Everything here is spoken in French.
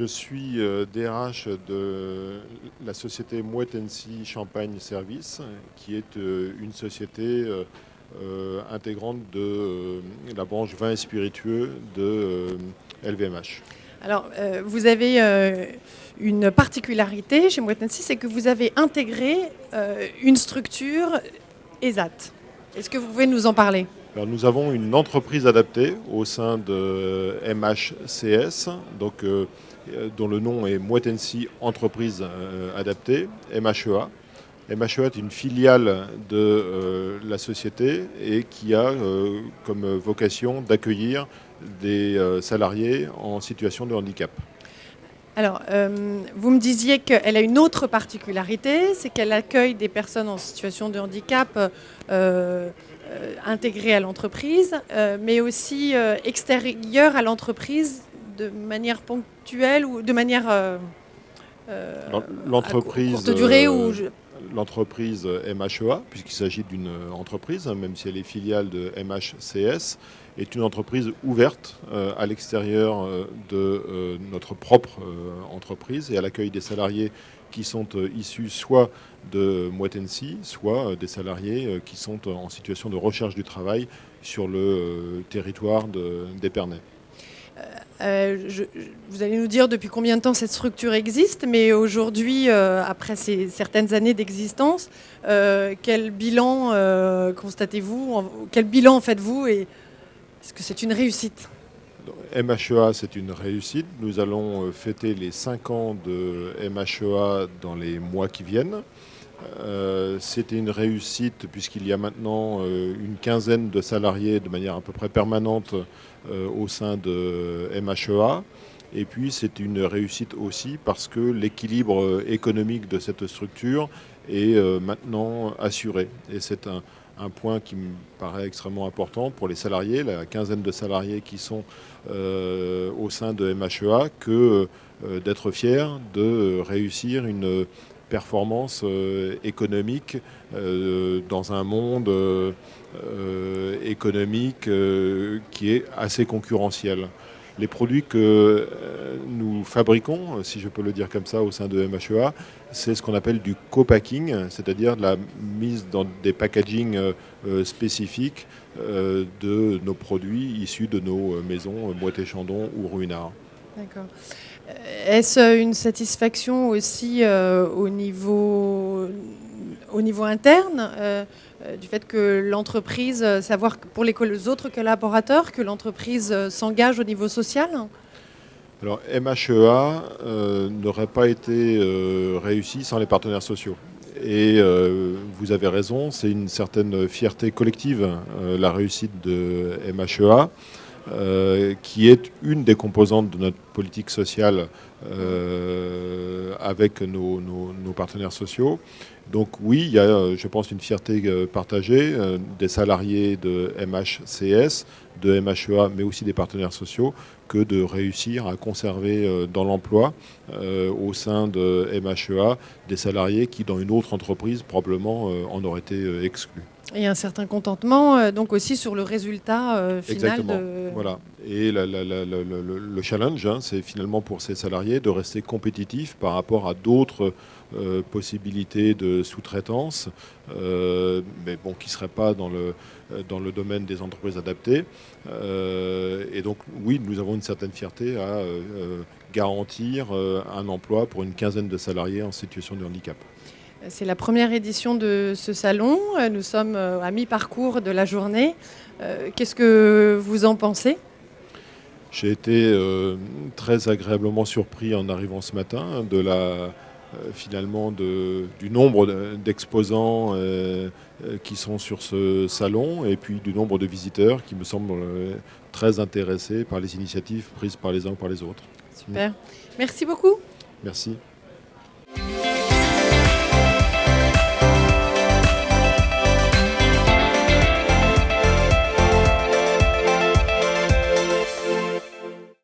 Je suis DRH de la société Moët Hennessy Champagne Service, qui est une société intégrante de la branche vins et spiritueux de LVMH. Alors, vous avez une particularité chez Moët Hennessy, c'est que vous avez intégré une structure ESAT. Est-ce que vous pouvez nous en parler? Alors, nous avons une entreprise adaptée au sein de MHCS, dont le nom est Moët Hennessy Entreprise Adaptée, MHEA. MHEA est une filiale de la société et qui a comme vocation d'accueillir des salariés en situation de handicap. Alors, vous me disiez qu'elle a une autre particularité, c'est qu'elle accueille des personnes en situation de handicap intégrées à l'entreprise, mais aussi extérieures à l'entreprise de manière ponctuelle ou de manière L'entreprise, courte durée l'entreprise MHEA, puisqu'il s'agit d'une entreprise, même si elle est filiale de MHCS, est une entreprise ouverte à l'extérieur de notre propre entreprise et à l'accueil des salariés qui sont issus soit de Moët Hennessy, soit des salariés qui sont en situation de recherche du travail sur le territoire d'Épernay. Vous allez nous dire depuis combien de temps cette structure existe, mais aujourd'hui, après certaines années d'existence, quel bilan constatez-vous? Quel bilan faites-vous et est-ce que c'est une réussite? MHEA, c'est une réussite. Nous allons fêter les 5 ans de MHEA dans les mois qui viennent. C'était une réussite puisqu'il y a maintenant une quinzaine de salariés de manière à peu près permanente au sein de MHEA. Et puis c'est une réussite aussi parce que l'équilibre économique de cette structure est maintenant assuré. Et c'est un point qui me paraît extrêmement important pour les salariés, la quinzaine de salariés qui sont au sein de MHEA, que d'être fiers de réussir une performance économique dans un monde économique qui est assez concurrentiel. Les produits que nous fabriquons, si je peux le dire comme ça, au sein de MHEA, c'est ce qu'on appelle du co-packing, c'est-à-dire de la mise dans des packaging spécifiques de nos produits issus de nos maisons Moët & Chandon ou Ruinart. D'accord. Est-ce une satisfaction aussi au niveau interne du fait que l'entreprise, savoir que pour les autres collaborateurs, que l'entreprise s'engage au niveau social? Alors MHEA n'aurait pas été réussi sans les partenaires sociaux. Et vous avez raison, c'est une certaine fierté collective, la réussite de MHEA. Qui est une des composantes de notre politique sociale avec nos partenaires sociaux. Donc oui, il y a, je pense, une fierté partagée des salariés de MHCS, de MHEA, mais aussi des partenaires sociaux, que de réussir à conserver dans l'emploi au sein de MHEA des salariés qui, dans une autre entreprise, probablement en auraient été exclus. Et un certain contentement, donc aussi sur le résultat final. Exactement. Voilà. Et le challenge, c'est finalement pour ces salariés de rester compétitifs par rapport à d'autres possibilités de sous-traitance, mais bon, qui ne seraient pas dans le domaine des entreprises adaptées. Et donc, oui, nous avons une certaine fierté à garantir un emploi pour une quinzaine de salariés en situation de handicap. C'est la première édition de ce salon. Nous sommes à mi-parcours de la journée. Qu'est-ce que vous en pensez? J'ai été très agréablement surpris en arrivant ce matin finalement du nombre d'exposants qui sont sur ce salon et puis du nombre de visiteurs qui me semblent très intéressés par les initiatives prises par les uns ou par les autres. Super. Merci beaucoup. Merci.